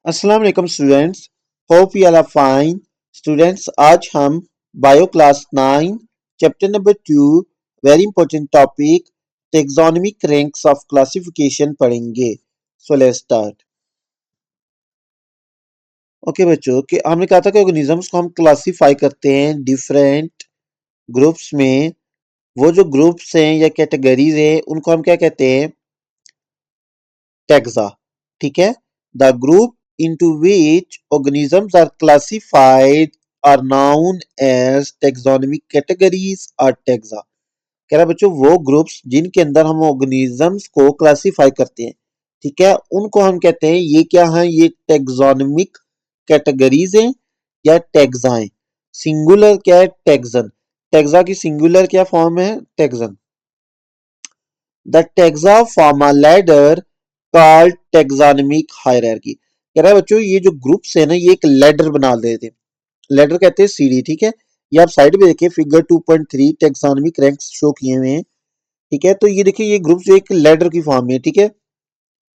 अस्सलाम वालेकुम students. Hope you are fine. Students, आज हम bio class 9 chapter number 2 very important topic taxonomic ranks of classification पढ़ेंगे। So let's start. Okay बच्चों, कि हमने कहा था कि ऑर्गेनिजम्स को हम क्लासीफाई करते हैं डिफरेंट ग्रुप्स में। वो जो ग्रुप्स हैं या कैटेगरीज हैं उनको हम क्या कहते हैं? टैक्सा। ठीक है। The group into which organisms are classified are known as taxonomic categories or taxa। कह रहा है बच्चों, वो ग्रुप्स जिनके अंदर हम ऑर्गेनिजम्स को क्लासीफाई करते हैं, ठीक है, उनको हम कहते हैं ये क्या है? ये टैक्सोनोमिक कैटेगरीज हैं या टैक्सा हैं। सिंगुलर क्या है? टैक्सन। टैक्सा की सिंगुलर क्या फॉर्म है? Taxon. The taxa form a ladder called taxonomic hierarchy. कह रहा है बच्चों, ये जो ग्रुप्स है ना, ये एक लैडर बना देते हैं। लैडर कहते हैं सीढ़ी। ठीक है। ये आप साइड में देखिए, फिगर 2.3 टैक्सोनोमिक रैंक्स शो किए हुए हैं। ठीक है। तो ये देखिए, ये ग्रुप्स जो एक लैडर की फॉर्म में है, ठीक है,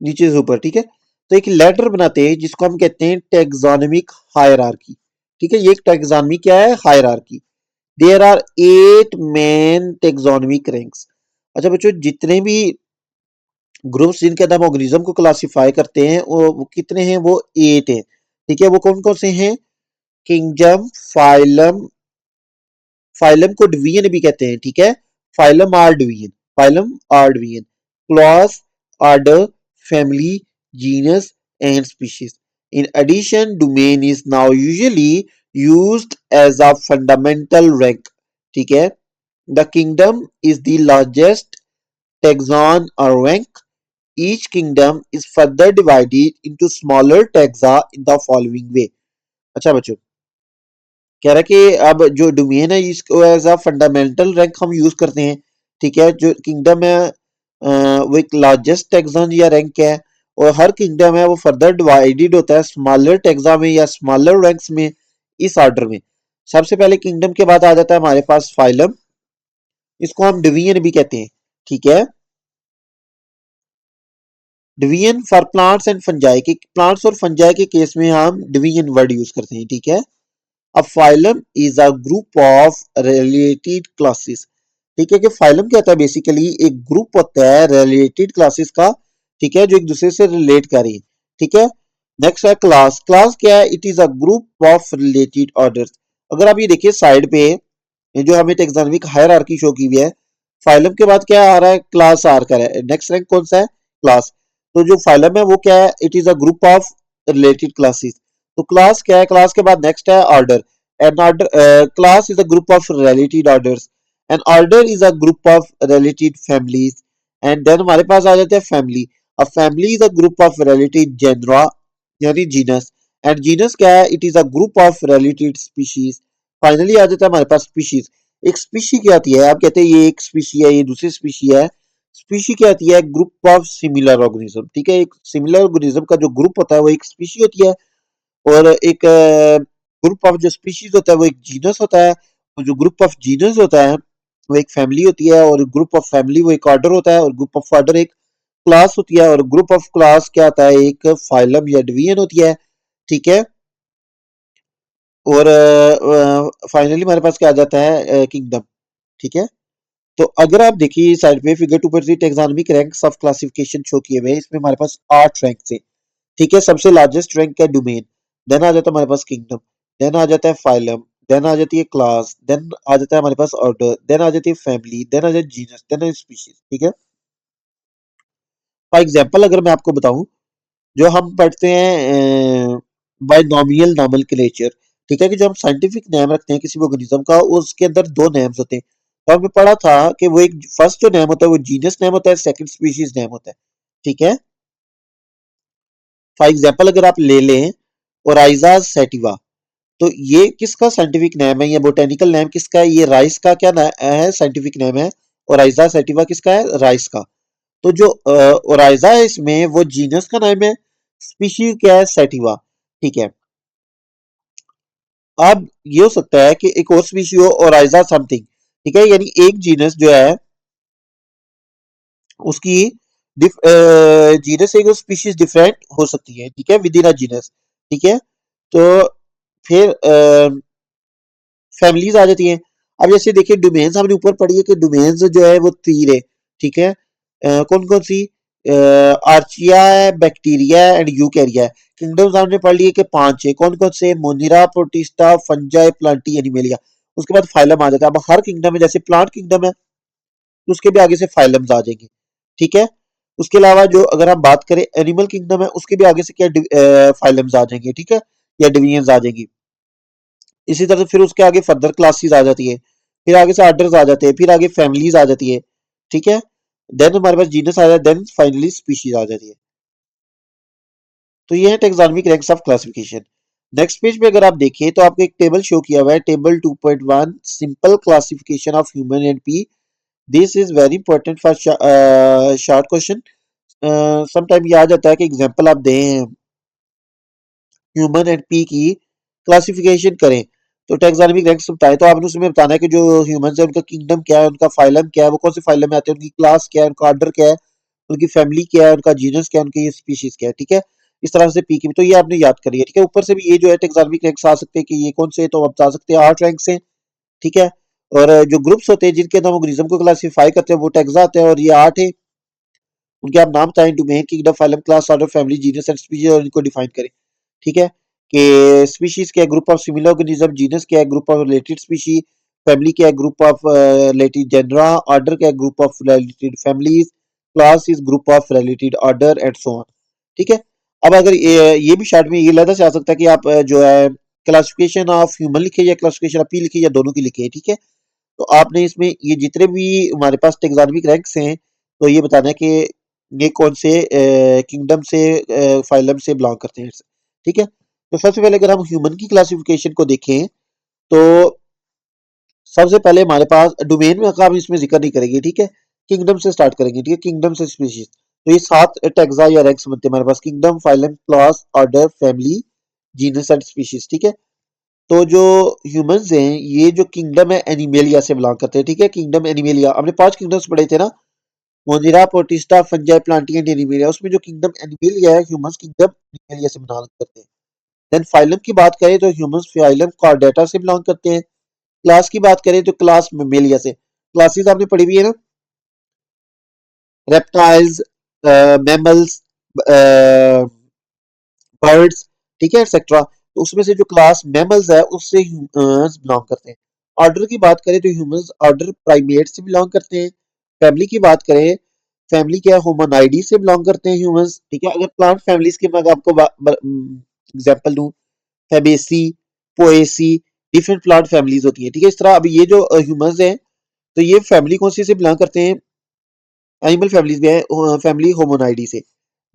नीचे से ऊपर। ठीक है। तो एक लैडर बनाते हैं जिसको हम कहते हैं टैक्सोनोमिक हायरार्की। ठीक है। ये एक टैक्सोनोमी क्या है? Hierarchy. There are 8 main taxonomic ranks. अच्छा बच्चों, जितने भी ग्रुप्स जिनके अंदर हम ऑर्गेनिज्म को क्लासिफाई करते हैं वो कितने हैं? वो 8 हैं। ठीक है। वो कौन कौन से हैं? Kingdom, phylum. फाइलम को डिवीजन भी कहते हैं। ठीक है। Phylum or division. Phylum or division. Class, order, family, genus and species. In addition, domain is now usually used as a fundamental rank. ठीक है। The kingdom is the largest taxon or rank. Each kingdom is further divided into smaller taxa in the following way। अच्छा बच्चों, कह रहा है कि अब जो डोमेन है इसको एज अ फंडामेंटल रैंक हम यूज करते हैं। ठीक है। जो किंगडम है वो एक लार्जेस्ट टैक्सन या रैंक है, और हर किंगडम है वो फर्दर डिवाइडेड होता है स्मॉलर टैक्सा में या स्मॉलर रैंक्स में, इस ऑर्डर में। सबसे पहले किंगडम के बाद आ जाता है हमारे पास फाइलम। इसको हम डिवीजन भी कहते हैं। ठीक है। Division for plants and fungi, के प्लांट्स और फंजाई के केस में हम डिवीजन वर्ड यूज करते हैं। ठीक है। अब phylum is a group of related classes. ठीक है। कि फाइलम क्या होता है? बेसिकली एक ग्रुप होता है रिलेटेड क्लासेस का। ठीक है। जो एक दूसरे से रिलेट करें। ठीक है। नेक्स्ट है क्लास। क्लास क्या है? It is a group of related orders. अगर आप ये देखिए साइड पे, ये जो हमें टेक्सोनोमिक हायरार्की शो की हुई है, फाइलम के बाद क्या आ रहा है? क्लास आर का है। नेक्स्ट रैंक कौन सा है? क्लास। तो जो फाइलम है वो क्या है? It is a group of related classes. तो क्लास क्या है? क्लास के बाद नेक्स्ट है order. An order, class is a group of related orders. An order is a group of related families. And then हमारे पास आ जाते हैं फैमिली। अब family is a group of related genera यानी जीनस। एंड जीनस क्या है? It is a group of related species. Finally आ जाता है हमारे पास स्पीशीज। एक स्पीशी क्या आती है? आप कहते हैं ये एक स्पीशी है, ये दूसरी स्पीशी है। स्पीशी क्या आती है? Group of similar organism. ठीक है। एक सिमिलर ऑर्गेनिज्म का जो ग्रुप होता है वो एक स्पीशी होती है, और एक ग्रुप ऑफ जो स्पीशीज होता है वो एक जीनस होता है, और जो ग्रुप ऑफ जीनस होता है वो एक फैमिली होती है, और ग्रुप ऑफ फैमिली वो एक ऑर्डर होता है, और ग्रुप ऑफ ऑर्डर एक क्लास होती है, और ग्रुप ऑफ क्लास क्या आता है? एक फाइलम या डिवीजन होती है। ठीक है। और फाइनली हमारे पास क्या आ जाता है? किंगडम। ठीक है। तो अगर आप देखिए साइड पे figure 2.3 taxonomic ranks of classification show किए हुए हैं, इसमें हमारे पास 8 रैंक है। ठीक है। सबसे लार्जेस्ट रैंक है डोमेन, देन आ जाता है हमारे पास किंगडम, देन आ जाता है फाइलम, देन आ जाती है क्लास, देन आ जाता है हमारे पास ऑर्डर, देन आ जाती है फैमिली, देन आ जाती है जीनस, देन आ स्पीशीज। ठीक है। फॉर एग्जांपल अगर मैं आपको बताऊं, जो हम पढ़ते हैं बाइनोमियल नॉमेनक्लेचर। ठीक है। कि जो हम साइंटिफिक नेम रखते हैं किसी भी ऑर्गेनिज्म का, उसके अंदर दो नेम्स होते हैं। तो हमने पढ़ा था कि वो एक फर्स्ट जो नेम होता है वो जीनस नेम होता है, सेकंड स्पीशीज नेम होता है। ठीक है। फॉर एग्जांपल अगर आप ले लें ओराइजा सैटिवा, तो ये किसका साइंटिफिक नेम है? ये बोटेनिकल नेम किसका है? ये राइस का क्या है? साइंटिफिक नेम है। ओराइजा सैटिवा किसका है? राइस का। तो जो ओराइजा है इसमें वो जीनस का नाम है, स्पीशी क्या है? सैटिवा। ठीक है। अब ये हो सकता है कि एक और स्पीशी हो ओराइजा समथिंग। ठीक है। यानी एक जीनस जो है उसकी जीनस एक स्पीशीज डिफरेंट हो सकती है, ठीक है, विद इन अ जीनस, ठीक है। तो फिर फैमिलीज आ जाती हैं। अब जैसे देखिए डोमेन्स हमने ऊपर पढ़ी है कि डोमेन्स जो है वो 3 है, ठीक है। कौन कौन सी? आर्चिया है, बैक्टीरिया एंड यूकैरिया है। किंगडम्स हमने पढ़ लिए कि 5 है। कौन कौन से? मोनिरा, प्रोटिस्टा, फंजाई, प्लांटी, एनिमेलिया। उसके बाद फाइलम आ जाता है। अब हर किंगडम में जैसे प्लांट किंगडम है तो उसके भी आगे से फाइलम्स आ जाएंगे, ठीक है। उसके अलावा जो अगर हम बात करें एनिमल किंगडम है उसके भी आगे से क्या फाइलम्स आ जाएंगे, ठीक है, या डिवीजन आ जाएंगी। इसी तरह फिर उसके आगे फर्दर क्लासेस आ जाती है, फिर आगे से ऑर्डर्स आ जाते हैं, फिर आगे फैमिलीज आ जाती है, ठीक है। देन हमारे पास जीनस आ जाता है, देन फाइनली स्पीशीज आ जाती है। तो ये है taxonomic ranks of classification. Next page पे अगर आप देखिए तो आपको एक टेबल शो किया हुआ है, table 2.1 simple classification of human and P. This is very important for short question. Sometime ये आ जाता है कि एग्जांपल आप दें ह्यूमन एंड पी की क्लासिफिकेशन करें, तो टैक्सोनॉमिक रैंक्स बताएं, तो आपने उसमें बताना है कि जो ह्यूमंस है उनका किंगडम क्या है, उनका फाइलम क्या है, वो कौन से फाइलम में आते हैं, उनकी क्लास क्या है, उनका ऑर्डर क्या है, उनकी फैमिली क्या है, उनका जीनस क्या है, उनकी स्पीशीज क्या है, ठीक है। इस तरह से पी की तो ये आपने याद करिए, ठीक है। ऊपर से भी ये जो है टैक्सोनॉमिक रैंक्स आ सकते हैं कि ये कौन से, तो आप बता सकते हैं 8 रैंक्स हैं, ठीक है। और जो ग्रुप्स होते हैं जिनके अंदर ऑर्गेनिज्म को क्लासिफाई करते हैं वो टैक्सा आते हैं, और ये 8 है। उनके आप नाम बताएं, domain, kingdom, phylum, class, order, family, genus and species, और इनको डिफाइन करें, ठीक है। कि स्पीशीज क्या है? Group of similar organism. Genus क्या है? Group of related species. Family क्या है? Group of related genre. Order क्या है? Group of related families. Class is group of related order and so on, ठीक है। अब अगर ये भी शॉर्ट में ये लगा जा सकता है कि आप जो है क्लासिफिकेशन ऑफ ह्यूमन लिखे या क्लासिफिकेशन ऑफ पी लिखे या दोनों की लिखे, ठीक है। तो आपने इसमें ये जितने भी हमारे पास टेक्सोनोमिक रैंक्स हैं तो ये बताना है कि ये कौन से किंगडम से फाइलम से बिलोंग करते हैं, ठीक है। तो सबसे पहले अगर हम ह्यूमन की क्लासिफिकेशन को देखें तो सबसे पहले हमारे पास डोमेन में का हम इसमें जिक्र नहीं करेंगे, ठीक है। किंगडम से स्टार्ट करेंगे, ठीक है, किंगडम से स्पीशीज। तो ये 7 टैक्सा या रैंक्स बनते हैं हमारे पास, kingdom, phylum, class, order, family, genus and species, ठीक है। तो जो ह्यूमंस हैं ये जो किंगडम है एनिमेलिया से बिलोंग करते हैं, ठीक है। किंगडम एनिमेलिया हमने 5 किंगडम्स पढ़े थे ना, Monera, Protista, Fungi, Plantae and Animalia. उसमें जो किंगडम एनिमेलिया है ह्यूमंस किंगडम एनिमेलिया से बिलोंग करते हैं। देन फाइलम की बात करें तो ह्यूमंस फाइलम कॉर्डेटा से बिलोंग करते हैं। क्लास की बात करें तो क्लास मेमेलिया से। क्लासेस आपने पढ़ी हुई है ना, रेप्टाइल्स, मैमल्स, बर्ड्स, ठीक है, एक्सेट्रा। तो उसमें से जो क्लास मैमल्स है उससे ह्यूमंस बिलोंग करते हैं। ऑर्डर की बात करें तो ह्यूमंस ऑर्डर प्राइमेट से बिलोंग करते हैं। फैमिली की बात करें, फैमिली क्या है, होमोनाइडी से बिलोंग करते हैं ह्यूमंस, ठीक है। अगर प्लांट फैमिलीज की मैं आपको एग्जांपल दूं, Fabaceae, Poaceae, different plant families होती है, ठीक है। इस तरह अभी ये जो ह्यूमंस हैं तो ये फैमिली कौन सी से बिलोंग करते हैं? एनिमल फैमिलीज में है फैमिली होमोनाइडी से।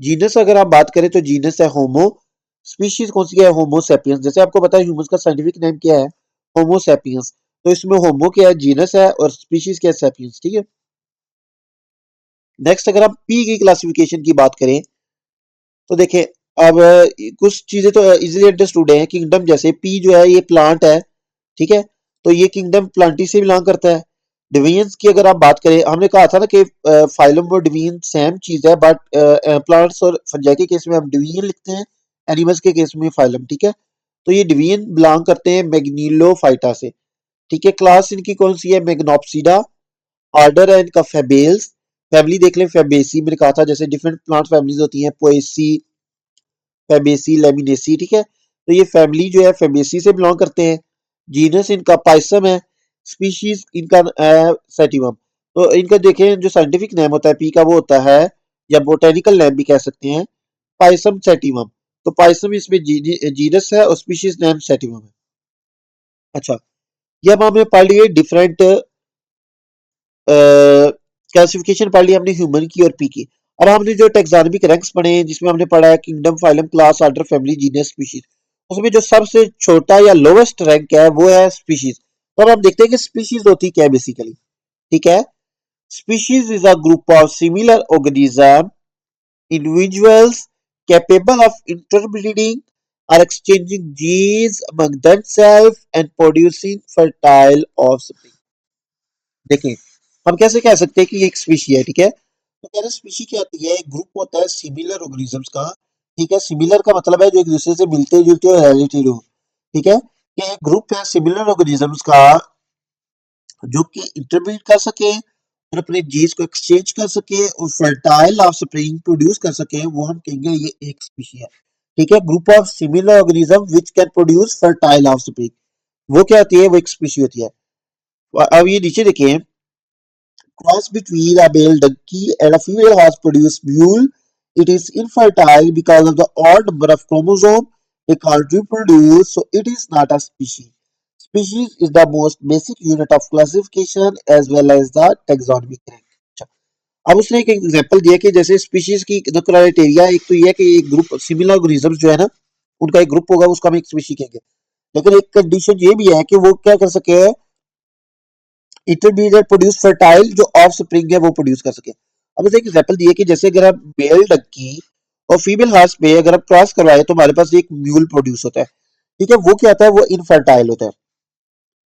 जीनस अगर आप बात करें तो जीनस है होमो। स्पीशीज कौन सी है? होमो सेपियंस। जैसे आपको पता है ह्यूमंस का साइंटिफिक नेम क्या है? होमो सेपियंस। तो इसमें होमो क्या है? जीनस है, और स्पीशीज क्या है? सेपियंस, ठीक है। नेक्स्ट अगर आप पी की क्लासिफिकेशन की बात करें तो देखें, अब कुछ चीजें तो इजीली अंडरस्टूड है। किंगडम जैसे पी जो है ये प्लांट है, ठीक है। तो ये किंगडम प्लांटी से बिलोंग करता है। डिवीजन्स की अगर आप बात करें, हमने कहा था ना कि फाइलम और डिवीजन सेम चीज है, बट प्लांट्स और फंजाई के केस में हम डिवीजन लिखते हैं, एनिमल्स के केस में फाइलम, ठीक है। तो ये डिवीजन बिलोंग करते हैं मैग्निलोफाइटा से, ठीक है। क्लास इनकी कौन सी है? मैग्नोप्सिडा। ऑर्डर है इनका फेबेल्स। फैमिली देख लें, फेबेसी मैंने कहा था, जैसे डिफरेंट प्लांट फैमिलीज होती हैं, पोएसी, फेबेसी, लेमिनेसी, ठीक है। तो ये फैमिली जो है फेबेसी से बिलोंग करते हैं। जीनस इनका पाइसम है। स्पीशीज इनका सेटिवम। तो इनका देखें जो साइंटिफिक नेम होता है पी का वो होता है, या बोटेनिकल नेम भी कह सकते हैं, पाइसम सेटिवम। तो पाइसम इसमें जीनस है और स्पीशीज नेम सेटिवम है। अच्छा, ये अब हमें पढ़ लिए डिफरेंट क्लासिफिकेशन पढ़ ली हमने ह्यूमन की और पी की। अब हमने जो टेक्सोनोमिक रैंक्स पढ़े हैं जिसमें हमने पढ़ा है kingdom, phylum, class, order, family, genus, species. उसमें जो सबसे छोटा या लोवेस्ट रैंक है वो है स्पीशीज। तो अब हम देखते हैं कि स्पीशीज होती क्या है बेसिकली, ठीक है। Species is a group of similar organism, individuals capable of interbreeding or exchanging genes among themselves and producing fertile offspring। देखिए, हम कैसे कह सकते हैं कि ये एक स्पीशी है, ठीक है। तो कह रहे स्पीशी क्या होती है, एक ग्रुप होता है सिमिलर ऑर्गेनिजम्स का। ठीक है, सिमिलर का मतलब है जो एक दूसरे से मिलते जुलते हो, रिलेटेड हो। ठीक है, कि एक ग्रुप है सिमिलर ऑर्गेनिजम्स का जो कि इंटरब्रीड कर सके और अपने जीन्स को एक्सचेंज कर सके और फर्टाइल ऑफस्प्रिंग प्रोड्यूस कर सके, वो हम कहेंगे ये एक स्पीशी है। ठीक है, group of similar organism which can produce fertile offspring, वो क्या होती है, वो एक स्पीशी होती है। अब ये नीचे देखिए, cross between a male donkey and a female horse produce mule. It is infertile because of the odd number of chromosomes it can't reproduce, so it is not a species. Species is the most basic unit of classification as well as the taxonomic rank. अच्छा, अब उसने एक example दिया कि जैसे species की जो criteria, एक तो ये है कि एक ग्रुप सिमिलर ऑर्गेनिजम्स जो है ना, उनका एक ग्रुप होगा, उसका हम एक स्पीशी कहेंगे। लेकिन एक कंडीशन ये भी है कि वो क्या कर सके, इंटरमीडिएट प्रोड्यूस फर्टाइल जो ऑफ स्प्रिंग है वो प्रोड्यूस कर सके। अब जैसे एक एग्जांपल दिए कि जैसे अगर आप मेल डंकी और फीमेल हार्स पे अगर आप क्रॉस करवाए तो हमारे पास एक म्यूल प्रोड्यूस होता है। ठीक है, वो क्या होता है, वो इनफर्टाइल होता है।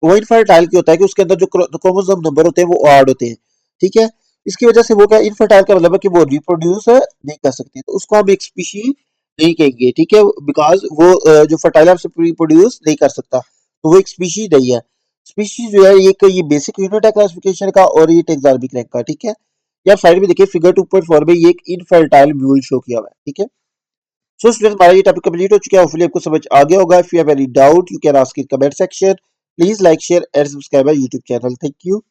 वो इनफर्टाइल क्या होता है कि उसके अंदर जो क्रोमोसोम नंबर होते हैं वो ऑड होते हैं। ठीक है, इसकी वजह से वो क्या, इनफर्टाइल का मतलब है कि वो रिप्रोड्यूस नहीं कर सकती, तो उसको हम एक स्पीशी नहीं कहेंगे। ठीक है, बिकॉज वो जो फर्टाइल से रिप्रोड्यूस नहीं कर सकता, तो वो एक स्पीशी नहीं है। स्पीशीज जो है ये बेसिक यूनिट है क्लासिफिकेशन का और ये टैक्सोनॉमिक रैंक का। ठीक है, या साइड में देखिए फिगर 2.4 में ये एक इनफर्टाइल म्यूल शो किया हुआ है। ठीक है, सो स्टूडेंट्स हमारा ये टॉपिक कंप्लीट हो चुका है, होपफुली आपको समझ आ गया होगा। If you have any doubt you can ask in comment section. Please like share and subscribe my YouTube channel. Thank you.